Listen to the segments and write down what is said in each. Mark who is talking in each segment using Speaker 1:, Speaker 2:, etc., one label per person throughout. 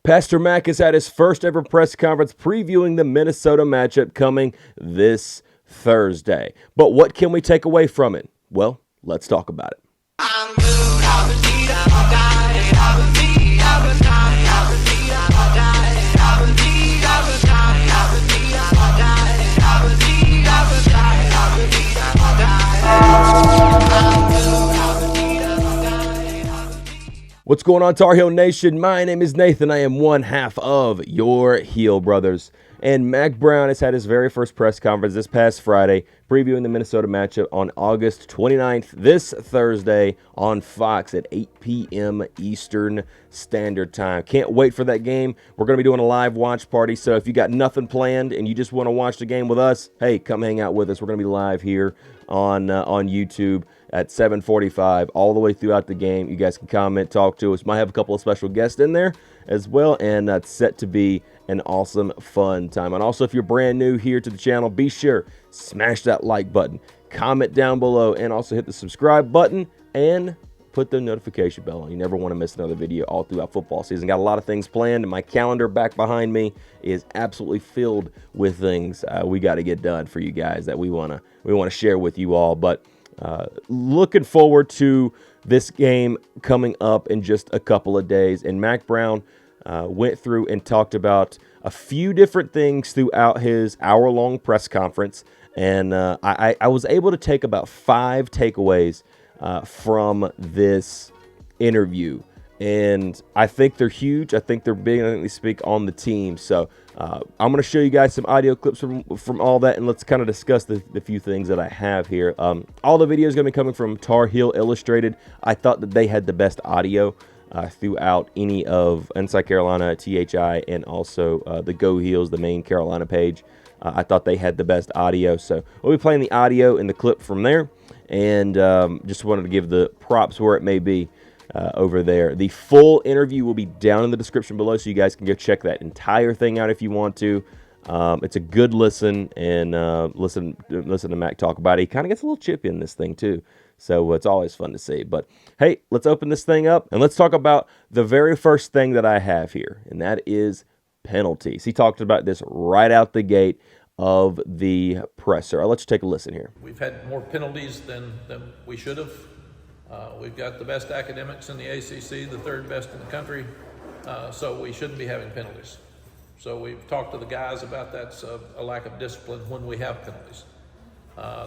Speaker 1: Pastor Mack has had his first ever press conference previewing the Minnesota matchup coming this Thursday. But what can we take away from it? Well, let's talk about it. What's going on, Tar Heel Nation? My name is Nathan. I am one half of your Heel Brothers. And Mack Brown has had his very first press conference this past Friday, previewing the Minnesota matchup on August 29th, this Thursday on Fox at 8 p.m. Eastern Standard Time. Can't wait for that game. We're going to be doing a live watch party, so if you got nothing planned and you just want to watch the game with us, hey, come hang out with us. We're going to be live here on YouTube at 7:45 all the way throughout the game. You guys can comment, talk to us. Might have a couple of special guests in there as well, and it's set to be an awesome, fun time. And also, if you're brand new here to the channel, be sure smash that like button, comment down below, and also hit the subscribe button and put the notification bell on. You never want to miss another video all throughout football season. Got a lot of things planned, and my calendar back behind me is absolutely filled with things we got to get done for you guys that we want to share with you all. But looking forward to this game coming up in just a couple of days. And Mack Brown went through and talked about a few different things throughout his hour-long press conference. And I was able to take about 5 takeaways from this interview. And I think they're huge. I think they're big. I think they speak on the team. So I'm going to show you guys some audio clips from all that, and let's kind of discuss the few things that I have here. All the videos going to be coming from Tar Heel Illustrated. I thought that they had the best audio throughout any of Inside Carolina, THI, and also the Go Heels, the main Carolina page. I thought they had the best audio. So we'll be playing the audio and the clip from there, and just wanted to give the props where it may be. Over there. The full interview will be down in the description below, so you guys can go check that entire thing out if you want to. It's a good listen, and listen to Mack talk about it. He kind of gets a little chippy in this thing too, so it's always fun to see. But hey, let's open this thing up, and let's talk about the very first thing that I have here, and that is penalties. He talked about this right out the gate of the presser. I'll let you take a listen here.
Speaker 2: We've had more penalties than we should have. We've got the best academics in the ACC, the 3rd best in the country, so we shouldn't be having penalties. So we've talked to the guys about that's a lack of discipline when we have penalties.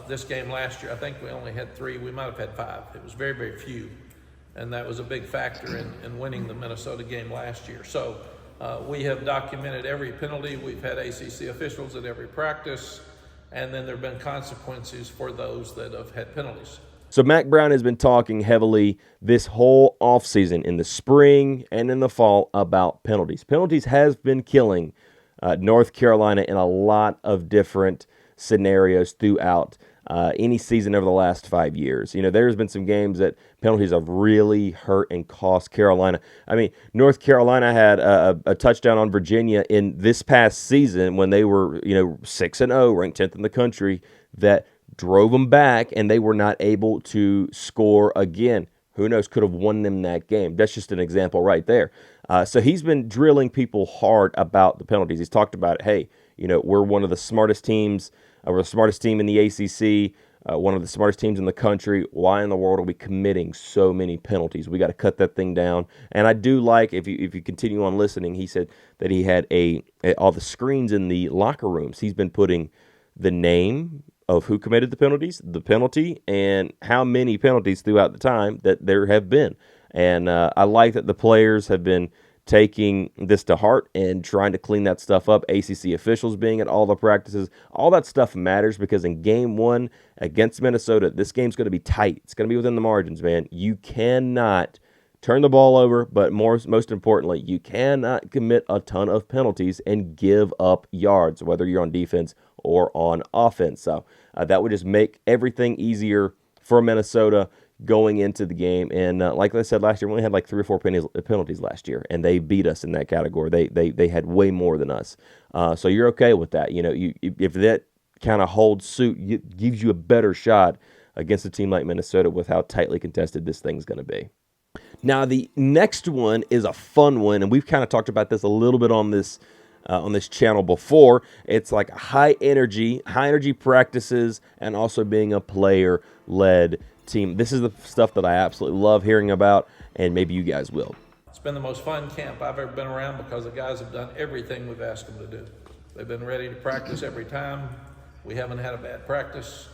Speaker 2: This game last year, I think we only had 3. We might have had 5. It was very, very few, and that was a big factor in winning the Minnesota game last year. So we have documented every penalty. We've had ACC officials at every practice, and then there have been consequences for those that have had penalties.
Speaker 1: So Mack Brown has been talking heavily this whole offseason in the spring and in the fall about penalties. Penalties has been killing North Carolina in a lot of different scenarios throughout any season over the last 5 years. You know, there's been some games that penalties have really hurt and cost Carolina. I mean, North Carolina had a touchdown on Virginia in this past season when they were, 6-0, ranked 10th in the country, that drove them back, and they were not able to score again. Who knows, could have won them that game. That's just an example right there. So he's been drilling people hard about the penalties. He's talked about, hey, we're one of the smartest teams. We're the smartest team in the ACC, one of the smartest teams in the country. Why in the world are we committing so many penalties? We got to cut that thing down. And I do like, if you continue on listening, he said that he had all the screens in the locker rooms. He's been putting the name of who committed the penalties, the penalty, and how many penalties throughout the time that there have been. And I like that the players have been taking this to heart and trying to clean that stuff up. ACC officials being at all the practices, all that stuff matters, because in game 1 against Minnesota, this game's going to be tight. It's going to be within the margins, man. You cannot turn the ball over, but most importantly, you cannot commit a ton of penalties and give up yards, whether you're on defense or on offense. So that would just make everything easier for Minnesota going into the game. And like I said last year, we only had like 3 or 4 penalties last year, and they beat us in that category. They had way more than us. So you're okay with that. If that kind of holds suit, it gives you a better shot against a team like Minnesota with how tightly contested this thing's going to be. Now, the next one is a fun one, and we've kind of talked about this a little bit on this channel before. It's like high energy practices, and also being a player-led team. This is the stuff that I absolutely love hearing about, and maybe you guys will.
Speaker 2: It's been the most fun camp I've ever been around because the guys have done everything we've asked them to do. They've been ready to practice every time. We haven't had a bad practice.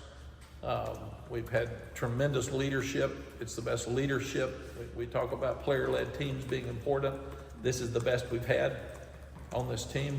Speaker 2: We've had tremendous leadership. It's the best leadership. We talk about player-led teams being important. This is the best we've had on this team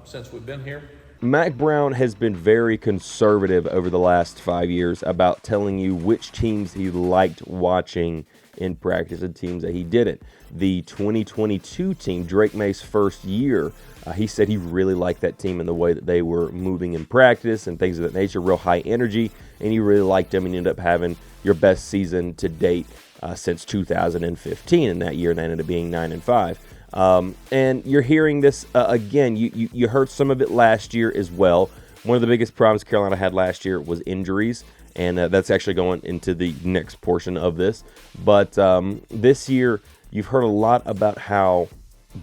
Speaker 2: since we've been here.
Speaker 1: Mack Brown has been very conservative over the last 5 years about telling you which teams he liked watching in practice and teams that he didn't. The 2022 team, Drake May's first year, he said he really liked that team and the way that they were moving in practice and things of that nature, real high energy, and he really liked them, and you ended up having your best season to date since 2015 in that year, and that ended up being 9-5. And you're hearing this again. You heard some of it last year as well. One of the biggest problems Carolina had last year was injuries, and that's actually going into the next portion of this. But this year, you've heard a lot about how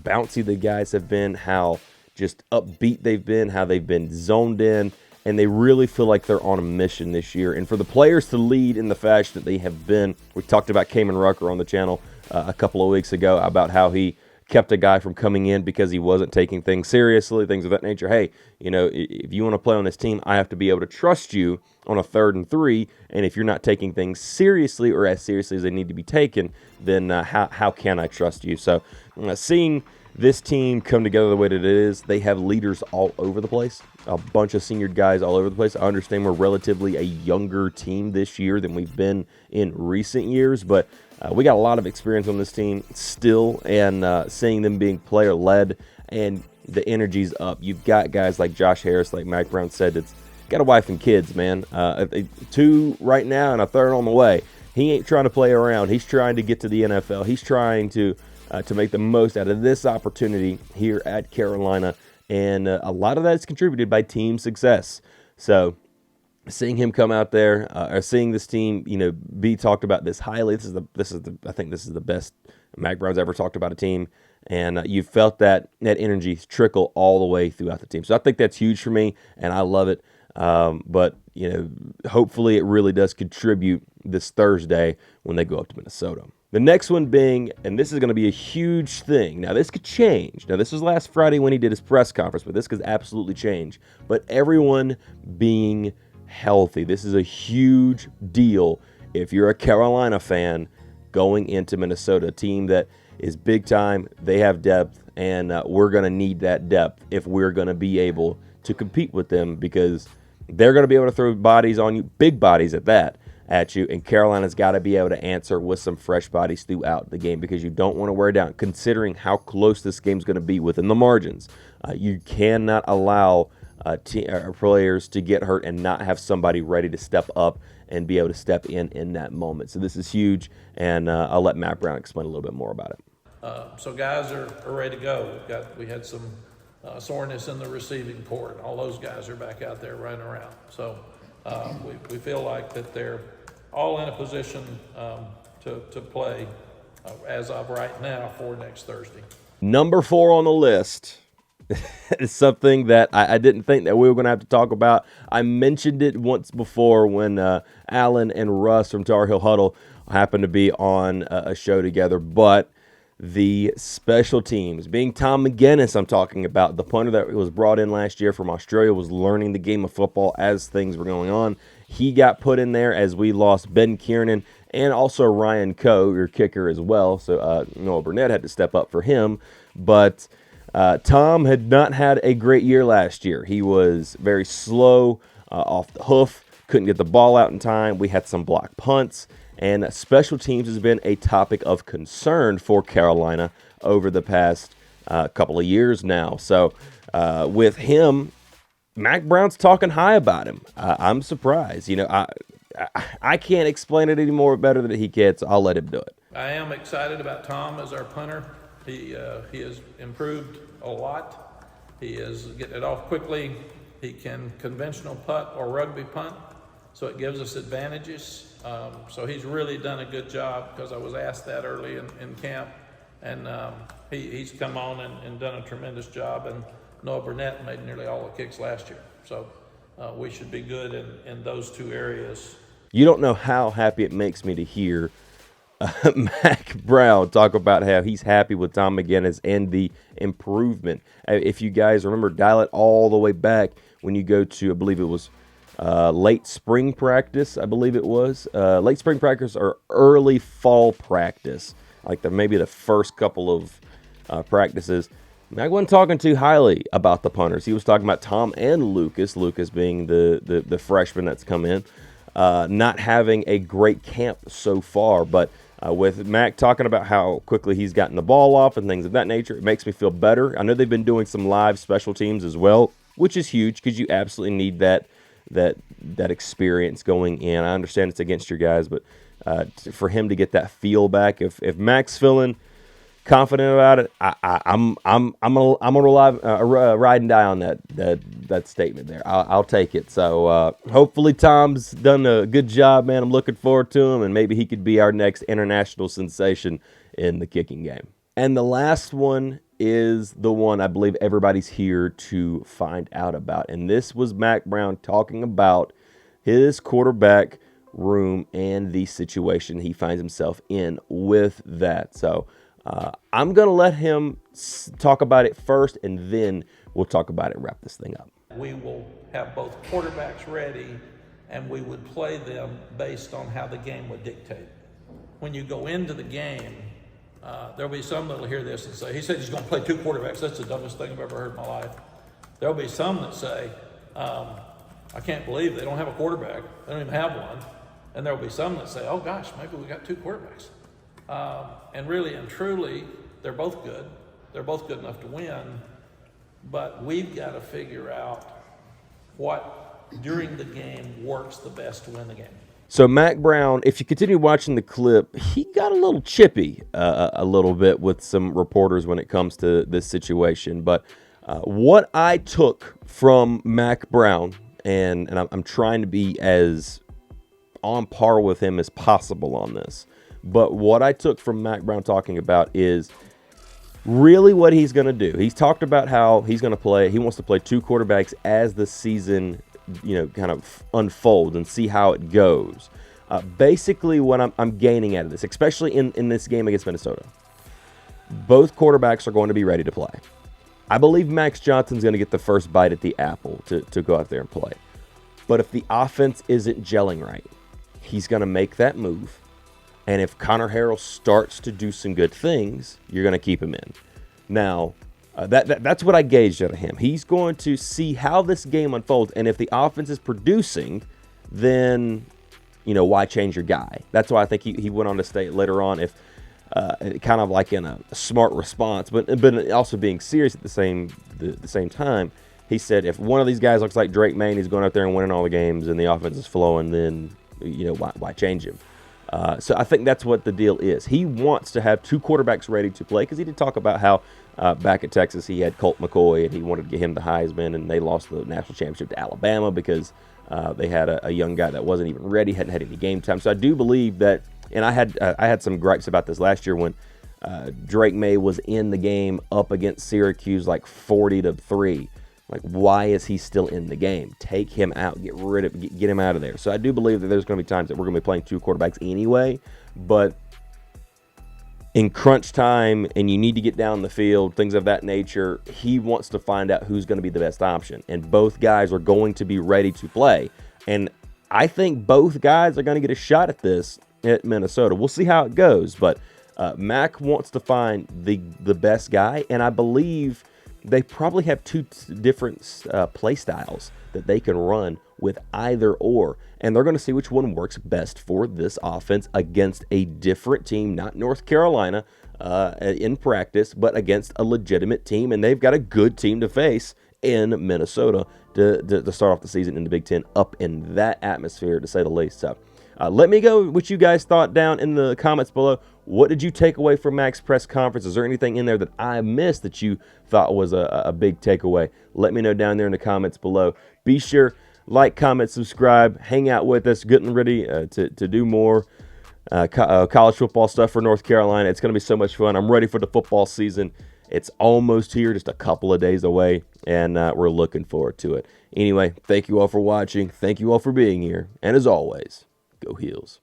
Speaker 1: bouncy the guys have been, how just upbeat they've been, how they've been zoned in, and they really feel like they're on a mission this year. And for the players to lead in the fashion that they have been, we talked about Kamen Rucker on the channel a couple of weeks ago about how he kept a guy from coming in because he wasn't taking things seriously, things of that nature. Hey, if you want to play on this team, I have to be able to trust you on a 3rd and 3, and if you're not taking things seriously or as seriously as they need to be taken, then how can I trust you? So seeing this team come together the way that it is, they have leaders all over the place, a bunch of senior guys all over the place. I understand we're relatively a younger team this year than we've been in recent years, but we got a lot of experience on this team still, and seeing them being player-led and the energy's up. You've got guys like Josh Harris, like Mack Brown said, that's got a wife and kids, man. 2 right now and a 3rd on the way. He ain't trying to play around. He's trying to get to the NFL. He's trying to make the most out of this opportunity here at Carolina, and a lot of that is contributed by team success. So seeing him come out there, or seeing this team, be talked about this highly. I think this is the best Mack Brown's ever talked about a team, and you felt that energy trickle all the way throughout the team. So I think that's huge for me, and I love it. But hopefully it really does contribute this Thursday when they go up to Minnesota. The next one being, and this is going to be a huge thing. Now, this could change. Now, this was last Friday when he did his press conference, but this could absolutely change. But everyone being healthy. This is a huge deal if you're a Carolina fan going into Minnesota, a team that is big time. They have depth, and we're going to need that depth if we're going to be able to compete with them, because they're going to be able to throw bodies on you, big bodies at you, and Carolina's got to be able to answer with some fresh bodies throughout the game, because you don't want to wear down, considering how close this game's going to be within the margins. You cannot allow players to get hurt and not have somebody ready to step up and be able to step in that moment. So this is huge, and I'll let Mack Brown explain a little bit more about it.
Speaker 2: So guys are ready to go. We had some soreness in the receiving corps, and all those guys are back out there running around. So we feel like that they're all in a position to play as of right now for next Thursday.
Speaker 1: Number 4 on the list is something that I didn't think that we were going to have to talk about. I mentioned it once before when Alan and Russ from Tar Heel Huddle happened to be on a show together, but the special teams, being Tom McGinnis, I'm talking about, the punter that was brought in last year from Australia, was learning the game of football as things were going on. He got put in there as we lost Ben Kiernan and also Ryan Coe, your kicker as well. So Noah Burnett had to step up for him. But Tom had not had a great year last year. He was very slow off the hoof, couldn't get the ball out in time. We had some blocked punts. And special teams has been a topic of concern for Carolina over the past couple of years now. So with him, Mack Brown's talking high about him. I'm surprised. I can't explain it any more better than he can, so I'll let him do it.
Speaker 2: I am excited about Tom as our punter. He has improved a lot. He is getting it off quickly. He can conventional punt or rugby punt. so it gives us advantages. So he's really done a good job, because I was asked that early in camp, and he's come on and done a tremendous job. And Noah Burnett made nearly all the kicks last year, so we should be good in those two areas.
Speaker 1: You don't know how happy it makes me to hear Mack Brown talk about how he's happy with Tom McGinnis and the improvement. If you guys remember, dial it all the way back when you go to, I believe it was late spring practice, late spring practice or early fall practice, like maybe the first couple of practices. Mack wasn't talking too highly about the punters. He was talking about Tom and Lucas being the freshman that's come in, not having a great camp so far. But with Mack talking about how quickly he's gotten the ball off and things of that nature, it makes me feel better. I know they've been doing some live special teams as well, which is huge because you absolutely need that experience going in. I understand it's against your guys, but for him to get that feel back, if Mack's feeling confident about it, I'm gonna ride and die on that statement there. I'll take it. So hopefully Tom's done a good job, man. I'm looking forward to him, and maybe he could be our next international sensation in the kicking game. And the last one is the one I believe everybody's here to find out about, and this was Mack Brown talking about his quarterback room and the situation he finds himself in with that. So I'm going to let him talk about it first, and then we'll talk about it and wrap this thing up.
Speaker 2: We will have both quarterbacks ready, and we would play them based on how the game would dictate. When you go into the game, there'll be some that will hear this and say, he said he's going to play two quarterbacks. That's the dumbest thing I've ever heard in my life. There'll be some that say, I can't believe they don't have a quarterback. They don't even have one. And there'll be some that say, oh gosh, maybe we got two quarterbacks. And really and truly, they're both good. They're both good enough to win. But we've got to figure out what during the game works the best to win the game.
Speaker 1: So Mack Brown, if you continue watching the clip, he got a little chippy a little bit with some reporters when it comes to this situation. But what I took from Mack Brown, and I'm trying to be as on par with him as possible on this, but what I took from Mack Brown talking about is really what he's going to do. He's talked about how he's going to play. He wants to play two quarterbacks as the season, kind of unfolds and see how it goes. Basically, what I'm gaining out of this, especially in this game against Minnesota, both quarterbacks are going to be ready to play. I believe Max Johnson's going to get the first bite at the apple to go out there and play. But if the offense isn't gelling right, he's going to make that move. And if Connor Harrell starts to do some good things, you're going to keep him in. Now, that's what I gauged out of him. He's going to see how this game unfolds. And if the offense is producing, then, why change your guy? That's why I think he went on to state later on, if kind of like in a smart response, but also being serious at the same time. He said, if one of these guys looks like Drake May and he's going out there and winning all the games and the offense is flowing, then, why change him? So I think that's what the deal is. He wants to have two quarterbacks ready to play, because he did talk about how back at Texas he had Colt McCoy and he wanted to get him the Heisman, and they lost the national championship to Alabama because they had a young guy that wasn't even ready, hadn't had any game time. So I do believe that, and I had some gripes about this last year when Drake May was in the game up against Syracuse like 40-3. Like, why is he still in the game? Take him out. Get him out of there. So I do believe that there's going to be times that we're going to be playing two quarterbacks anyway. But in crunch time, and you need to get down the field, things of that nature, he wants to find out who's going to be the best option. And both guys are going to be ready to play. And I think both guys are going to get a shot at this at Minnesota. We'll see how it goes. But Mack wants to find the best guy. And I believe they probably have two different play styles that they can run with either or, and they're going to see which one works best for this offense against a different team, not North Carolina in practice, but against a legitimate team, and they've got a good team to face in Minnesota to start off the season in the Big Ten, up in that atmosphere, to say the least. So let me go what you guys thought down in the comments below. What did you take away from Mack's press conference? Is there anything in there that I missed that you thought was a big takeaway? Let me know down there in the comments below. Be sure Like, comment, subscribe, hang out with us, getting ready to do more college football stuff for North Carolina. It's going to be so much fun. I'm ready for the football season. It's almost here, just a couple of days away, and we're looking forward to it. Anyway, thank you all for watching. Thank you all for being here. And as always, go Heels.